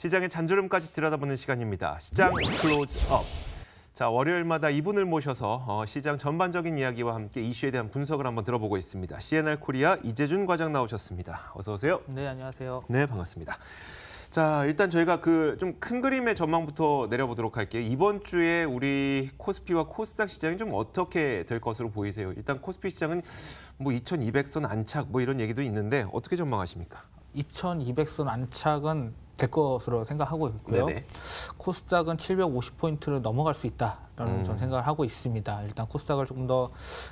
시장의 잔주름까지 들여다보는 시간입니다. 시장 클로즈업. 자, 월요일마다 이분을 모셔서 시장 전반적인 이야기와 함께 이슈에 대한 분석을 한번 들어보고 있습니다. CNR 코리아 이재준 과장 나오셨습니다. 어서 오세요. 네, 안녕하세요. 네, 반갑습니다. 자, 일단 저희가 그 좀 큰 그림의 전망부터 내려보도록 할게요. 이번 주에 우리 코스피와 코스닥 시장이 좀 어떻게 될 것으로 보이세요? 일단 코스피 시장은 뭐 2200선 안착 뭐 이런 얘기도 있는데 어떻게 전망하십니까? 2200선 안착은 될 것으로 생각하고 있고요. 네네. 코스닥은 750포인트를 넘어갈 수 있다라는 전 생각을 하고 있습니다. 일단 코스닥을 조금 더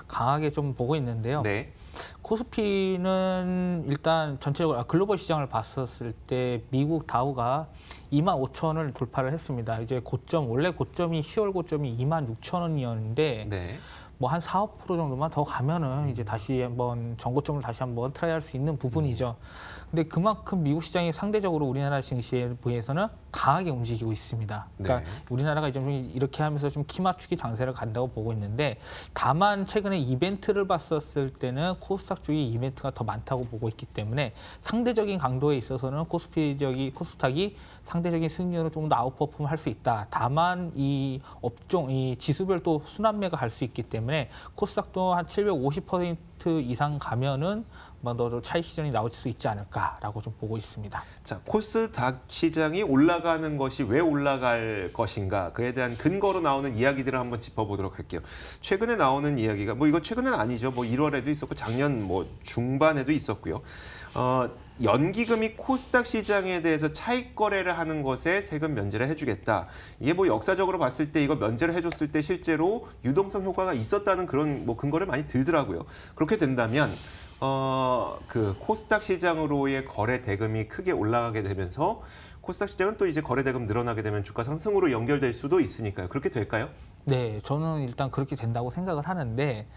강하게 좀 보고 있는데요. 네. 코스피는 일단 전체적으로 글로벌 시장을 봤었을 때 미국 다우가 25,000원을 돌파를 했습니다. 이제 원래 고점이 10월 고점이 26,000원이었는데 네. 뭐 한 4, 5% 정도만 더 가면은 이제 다시 한번 전고점을 다시 한번 트라이할 수 있는 부분이죠. 근데 그만큼 미국 시장이 상대적으로 우리나라 증시에 비해서는 강하게 움직이고 있습니다. 그러니까 네. 우리나라가 이제 좀 이렇게 하면서 좀 키 맞추기 장세를 간다고 보고 있는데, 다만 최근에 이벤트를 봤었을 때는 코스닥 쪽이 이벤트가 더 많다고 보고 있기 때문에 상대적인 강도에 있어서는 코스닥이 상대적인 수익률을 좀 더 아웃퍼폼 할 수 있다. 다만 이 업종, 이 지수별도 순환매가 갈 수 있기 때문에 코스닥도 한 750% 이상 가면은 뭐 더 차익 시전이 나올 수 있지 않을까라고 좀 보고 있습니다. 자, 코스닥 시장이 올라가는 것이 왜 올라갈 것인가, 그에 대한 근거로 나오는 이야기들을 한번 짚어보도록 할게요. 최근에 나오는 이야기가 뭐 이거 최근은 아니죠. 뭐 1월에도 있었고 작년 뭐 중반에도 있었고요. 연기금이 코스닥 시장에 대해서 차익 거래를 하는 것에 세금 면제를 해주겠다. 이게 뭐 역사적으로 봤을 때 이거 면제를 해줬을 때 실제로 유동성 효과가 있었다는 그런 뭐 근거를 많이 들더라고요. 그렇게 된다면 그 코스닥 시장으로의 거래 대금이 크게 올라가게 되면서 코스닥 시장은 또 이제 거래 대금 늘어나게 되면 주가 상승으로 연결될 수도 있으니까요. 그렇게 될까요? 네, 저는 일단 그렇게 된다고 생각을 하는데,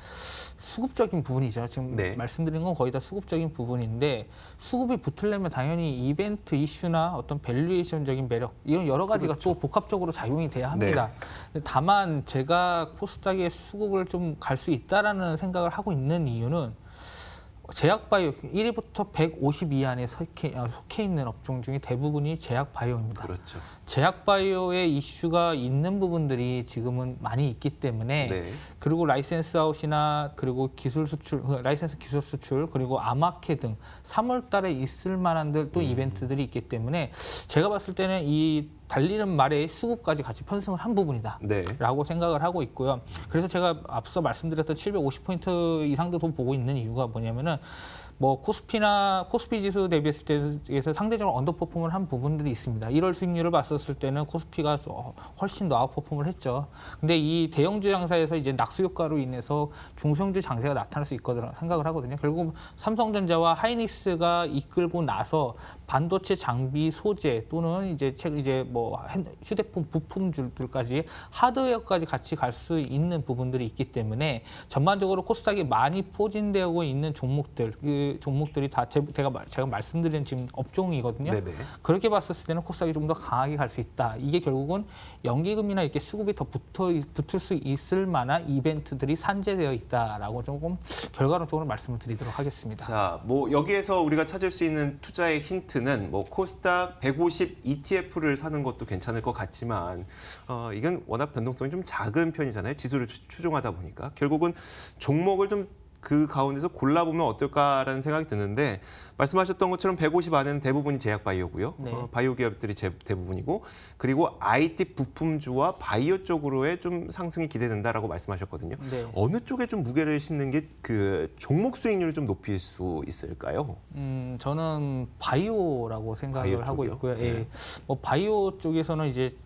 수급적인 부분이죠. 지금 네. 말씀드린 건 거의 다 수급적인 부분인데, 수급이 붙으려면 당연히 이벤트 이슈나 어떤 밸류에이션적인 매력, 이런 여러 가지가 그렇죠. 또 복합적으로 작용이 돼야 합니다. 네. 다만 제가 코스닥의 수급을 좀 갈 수 있다라는 생각을 하고 있는 이유는, 제약바이오 1위부터 152 안에 속해 있는 업종 중에 대부분이 제약바이오입니다. 그렇죠. 제약바이오의 이슈가 있는 부분들이 지금은 많이 있기 때문에, 네. 그리고 라이센스 아웃이나 그리고 기술 수출, 라이센스 기술 수출, 그리고 아마케 등 3월 달에 있을 만한 또 이벤트들이 있기 때문에 제가 봤을 때는 이 달리는 말에 수급까지 같이 편승을 한 부분이다. 네. 라고 생각을 하고 있고요. 그래서 제가 앞서 말씀드렸던 750포인트 이상도 더 보고 있는 이유가 뭐냐면은, 뭐 코스피 지수 대비했을 때에서 상대적으로 언더퍼폼을 한 부분들이 있습니다. 1월 수익률을 봤었을 때는 코스피가 훨씬 더 아웃퍼폼을 했죠. 근데 이 대형주 장사에서 이제 낙수 효과로 인해서 중소형주 장세가 나타날 수 있거든 생각을 하거든요. 결국 삼성전자와 하이닉스가 이끌고 나서 반도체 장비 소재 또는 이제 뭐 휴대폰 부품들까지 하드웨어까지 같이 갈 수 있는 부분들이 있기 때문에 전반적으로 코스닥이 많이 포진되고 있는 종목들, 그 종목들이 다 제가 말씀드린 지금 업종이거든요. 네네. 그렇게 봤었을 때는 코스닥이 좀 더 강하게 갈 수 있다. 이게 결국은 연기금이나 이렇게 수급이 더 붙을 수 있을 만한 이벤트들이 산재되어 있다라고 조금 결과론적으로 말씀을 드리도록 하겠습니다. 자, 뭐 여기에서 우리가 찾을 수 있는 투자의 힌트는 뭐 코스닥 150 ETF를 사는 것도 괜찮을 것 같지만 이건 워낙 변동성이 좀 작은 편이잖아요. 지수를 추종하다 보니까 결국은 종목을 좀 그 가운데서 골라보면 어떨까라는 생각이 드는데, 말씀하셨던 것처럼 150 안에는 대부분이 제약바이오고요. 네. 바이오 기업들이 대부분이고, 그리고 IT 부품주와 바이오 쪽으로의 좀 상승이 기대된다라고 말씀하셨거든요. 네. 어느 쪽에 좀 무게를 싣는 게 그 종목 수익률을 좀 높일 수 있을까요? 저는 바이오라고 생각을 바이오 하고 쪽이요? 있고요. 네. 예. 뭐 바이오 쪽에서는 이제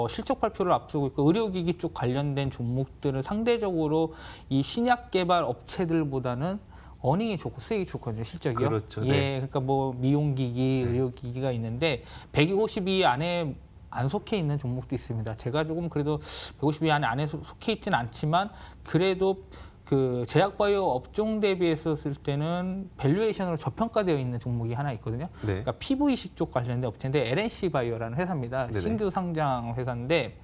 실적 발표를 앞두고 있고, 의료기기 쪽 관련된 종목들은 상대적으로 이 신약 개발 업체들보다는 어닝이 좋고 수익이 좋거든요, 실적이요. 그렇죠. 예, 네. 그러니까 뭐 미용기기, 의료기기가 있는데 152 안에 안 속해 있는 종목도 있습니다. 제가 조금 그래도 152 안에 속해 있지는 않지만 그래도 그 제약바이오 업종 대비했었을 때는 밸류에이션으로 저평가되어 있는 종목이 하나 있거든요. 네. 그러니까 PV식 쪽 관련된 업체인데 LNC 바이오라는 회사입니다. 네네. 신규 상장 회사인데,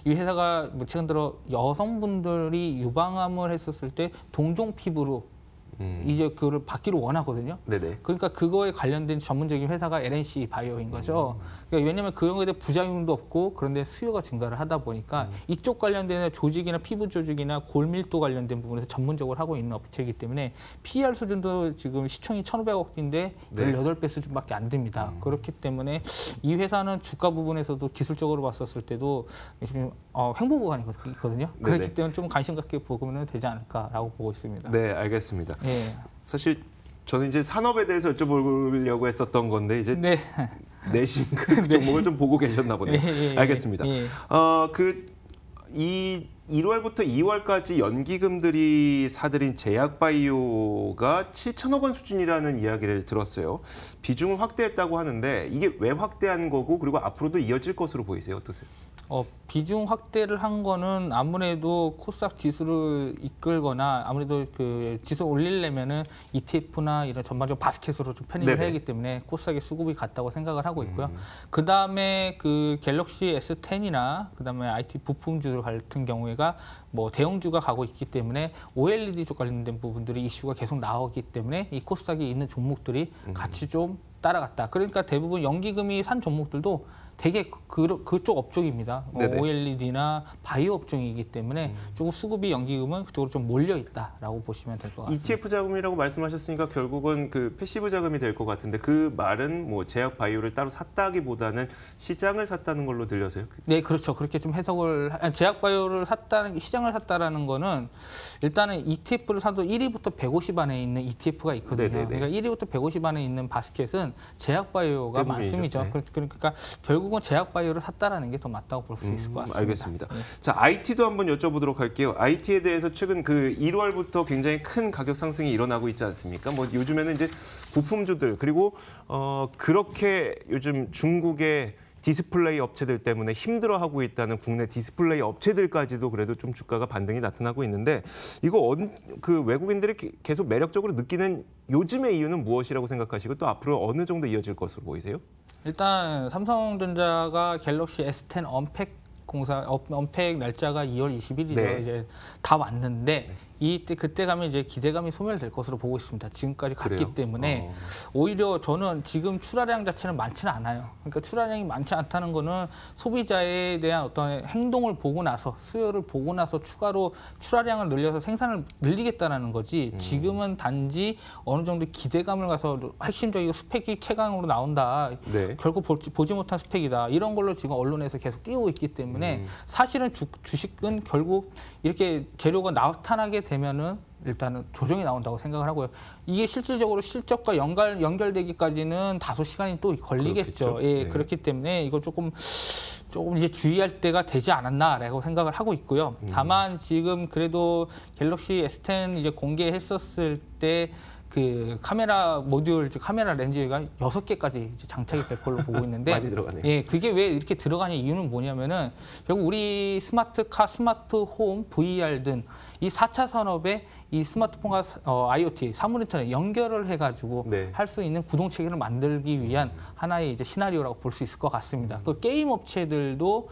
이 회사가 뭐 최근 들어 여성분들이 유방암을 했었을 때 동종 피부로 이제 그거를 받기를 원하거든요. 네네. 그러니까 그거에 관련된 전문적인 회사가 LNC 바이오인 거죠. 그러니까 왜냐하면 그런 거에 대한 부작용도 없고 그런데 수요가 증가를 하다 보니까 이쪽 관련된 조직이나 피부 조직이나 골밀도 관련된 부분에서 전문적으로 하고 있는 업체이기 때문에 PER 수준도 지금 시총이 1,500억인데 네. 18배 수준밖에 안 됩니다. 그렇기 때문에 이 회사는 주가 부분에서도 기술적으로 봤었을 때도 지금 횡보 구간이거든요. 그렇기 네네. 때문에 좀 관심 갖게 보면 되지 않을까라고 보고 있습니다. 네, 알겠습니다. 예. 사실 저는 이제 산업에 대해서 여쭤보려고 했었던 건데 이제 네. 내심 그 종목을 좀 보고 계셨나 보네요. 예, 예, 알겠습니다. 예. 이 1월부터 2월까지 연기금들이 사들인 제약바이오가 7천억 원 수준이라는 이야기를 들었어요. 비중을 확대했다고 하는데 이게 왜 확대한 거고 그리고 앞으로도 이어질 것으로 보이세요? 어떠세요? 비중 확대를 한 거는 아무래도 코스닥 지수를 이끌거나 아무래도 그 지수 올리려면은 ETF나 이런 전반적 바스켓으로 좀 편입을 네네. 해야 하기 때문에 코스닥의 수급이 같다고 생각을 하고 있고요. 그 다음에 그 갤럭시 S10이나 그 다음에 IT 부품주 같은 경우에가 뭐 대형주가 가고 있기 때문에 OLED 쪽 관련된 부분들이 이슈가 계속 나오기 때문에 이 코스닥에 있는 종목들이 같이 좀 따라갔다. 그러니까 대부분 연기금이 산 종목들도 되게 그쪽 업종입니다. 네네. OLED나 바이오 업종이기 때문에 조금 수급이 연기금은 그쪽으로 좀 몰려 있다라고 보시면 될 것 같습니다. ETF 자금이라고 말씀하셨으니까 결국은 그 패시브 자금이 될 것 같은데 그 말은 뭐 제약 바이오를 따로 샀다기보다는 시장을 샀다는 걸로 들려서요. 네, 그렇죠. 그렇게 좀 해석을 제약 바이오를 샀다는 시장을 샀다라는 거는 일단은 ETF를 사도 1위부터 150 안에 있는 ETF가 있거든요. 네네네. 그러니까 1위부터 150 안에 있는 바스켓은 제약 바이오가 대부분이죠. 많습니다. 네. 그러니까 결국은 제약 바이오를 샀다라는 게 더 맞다고 볼 수 있을 것 같습니다. 알겠습니다. 예. 자, IT도 한번 여쭤보도록 할게요. IT에 대해서 최근 그 1월부터 굉장히 큰 가격 상승이 일어나고 있지 않습니까? 뭐 요즘에는 이제 부품주들 그리고 그렇게 요즘 중국의 디스플레이 업체들 때문에 힘들어하고 있다는 국내 디스플레이 업체들까지도 그래도 좀 주가가 반등이 나타나고 있는데 이거 그 외국인들이 계속 매력적으로 느끼는 요즘의 이유는 무엇이라고 생각하시고 또 앞으로 어느 정도 이어질 것으로 보이세요? 일단 삼성전자가 갤럭시 S10 언팩 날짜가 2월 20일이죠. 네. 이제 다 왔는데 그때 가면 이제 기대감이 소멸될 것으로 보고 있습니다. 지금까지 갔기 그래요? 때문에 오히려 저는 지금 출하량 자체는 많지는 않아요. 그러니까 출하량이 많지 않다는 거는 소비자에 대한 어떤 행동을 보고 나서 수요를 보고 나서 추가로 출하량을 늘려서 생산을 늘리겠다는 거지. 지금은 단지 어느 정도 기대감을 가서 핵심적이고 스펙이 최강으로 나온다. 네. 결국 보지 못한 스펙이다. 이런 걸로 지금 언론에서 계속 띄우고 있기 때문에 사실은 주식은 결국 이렇게 재료가 나타나게 되면은 일단은 조정이 나온다고 생각을 하고요. 이게 실질적으로 실적과 연결되기까지는 다소 시간이 또 걸리겠죠. 그렇겠죠. 예, 네. 그렇기 때문에 이거 조금 이제 주의할 때가 되지 않았나라고 생각을 하고 있고요. 다만 지금 그래도 갤럭시 S10 이제 공개했었을 때 그 카메라 모듈, 즉 카메라 렌즈가 6개까지 이제 장착이 될 걸로 보고 있는데 많이 들어가네요. 예, 그게 왜 이렇게 들어가냐 이유는 뭐냐면은 결국 우리 스마트카, 스마트홈, VR 등 이 4차 산업에 이 스마트폰과 IoT, 사물 인터넷 연결을 해가지고 네. 할 수 있는 구동 체계를 만들기 위한 하나의 이제 시나리오라고 볼 수 있을 것 같습니다. 그 게임 업체들도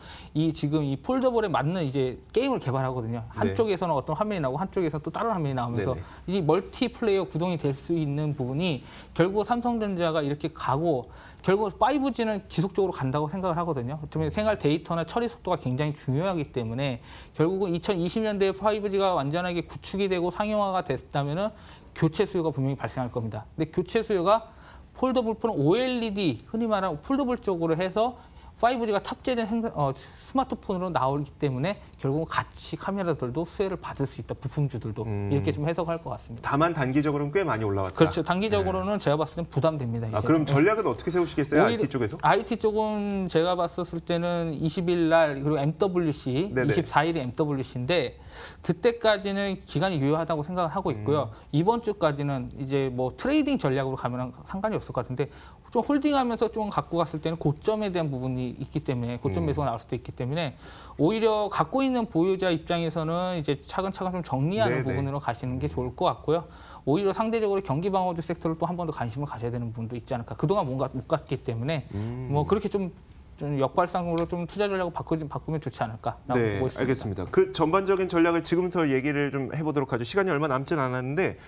지금 이 폴더블에 맞는 이제 게임을 개발하거든요. 한쪽에서는 어떤 화면이 나오고 한쪽에서는 또 다른 화면이 나오면서 네네. 이 멀티플레이어 구동이 될 수 있는 부분이 결국 삼성전자가 이렇게 가고 결국 5G는 지속적으로 간다고 생각을 하거든요. 그렇다면 생활 데이터나 처리 속도가 굉장히 중요하기 때문에 결국은 2020년대에 5G가 완전하게 구축이 되고 상용화가 됐다면은 교체 수요가 분명히 발생할 겁니다. 근데 교체 수요가 폴더블 폰 OLED, 흔히 말하는 폴더블 쪽으로 해서 5G가 탑재된 스마트폰으로 나오기 때문에 결국은 같이 카메라들도 수혜를 받을 수 있다. 부품주들도 이렇게 좀 해석할 것 같습니다. 다만 단기적으로는 꽤 많이 올라왔다. 그렇죠. 단기적으로는 제가 봤을 땐 부담됩니다. 이제. 그럼 전략은 어떻게 세우시겠어요? 오히려 IT 쪽에서? IT 쪽은 제가 봤었을 때는 20일 날 그리고 MWC, 네네. 24일이 MWC인데 그때까지는 기간이 유효하다고 생각을 하고 있고요. 이번 주까지는 이제 뭐 트레이딩 전략으로 가면 상관이 없을 것 같은데 좀 홀딩하면서 좀 갖고 갔을 때는 고점에 대한 부분이 있기 때문에 고점 매수가 나올 수도 있기 때문에 오히려 갖고 있는 보유자 입장에서는 이제 차근차근 좀 정리하는 네네. 부분으로 가시는 게 좋을 것 같고요. 오히려 상대적으로 경기 방어주 섹터를 또 한 번 더 관심을 가져야 되는 부분도 있지 않을까. 그동안 뭔가 못 갔기 때문에 뭐 그렇게 좀 좀 역발상으로 좀 투자 전략을 바꾸면 좋지 않을까라고 네, 보고 있습니다. 알겠습니다. 그 전반적인 전략을 지금부터 얘기를 좀 해보도록 하죠. 시간이 얼마 남진 않았는데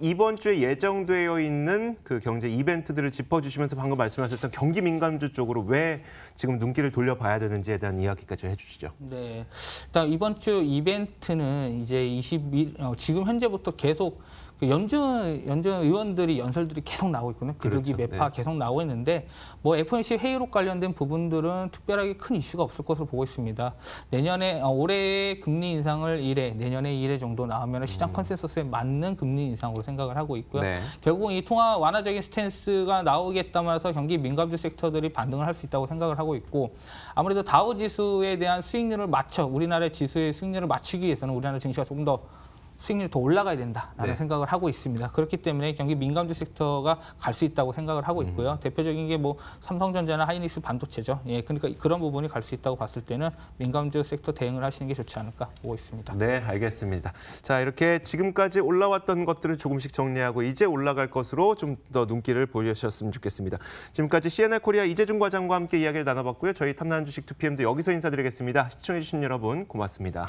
이번 주에 예정되어 있는 그 경제 이벤트들을 짚어주시면서 방금 말씀하셨던 경기 민감주 쪽으로 왜 지금 눈길을 돌려봐야 되는지에 대한 이야기까지 해주시죠. 네, 일단 이번 주 이벤트는 이제 지금 현재부터 계속 그 연준 의원들이 연설들이 계속 나오고 있거든요. 비둘기 그렇죠. 매파 네. 계속 나오고 있는데 뭐 FOMC 회의록 관련된 부분들은 특별하게 큰 이슈가 없을 것으로 보고 있습니다. 올해 금리 인상을 1회, 내년에 2회 정도 나오면 시장 컨센서스에 맞는 금리 인상으로 생각을 하고 있고요. 네. 결국 이 통화 완화적인 스탠스가 나오겠다면 해서 경기 민감주 섹터들이 반등을 할 수 있다고 생각을 하고 있고 아무래도 다우 지수에 대한 수익률을 우리나라 지수의 수익률을 맞추기 위해서는 우리나라 증시가 조금 더 수익률이 더 올라가야 된다라는 네. 생각을 하고 있습니다. 그렇기 때문에 경기 민감주 섹터가 갈 수 있다고 생각을 하고 있고요. 대표적인 게 뭐 삼성전자나 하이닉스 반도체죠. 예, 그러니까 그런 부분이 갈 수 있다고 봤을 때는 민감주 섹터 대응을 하시는 게 좋지 않을까 보고 있습니다. 네, 알겠습니다. 자, 이렇게 지금까지 올라왔던 것들을 조금씩 정리하고 이제 올라갈 것으로 좀 더 눈길을 보여주셨으면 좋겠습니다. 지금까지 CNR 코리아 이재준 과장과 함께 이야기를 나눠봤고요. 저희 탐나는 주식 2PM도 여기서 인사드리겠습니다. 시청해주신 여러분 고맙습니다.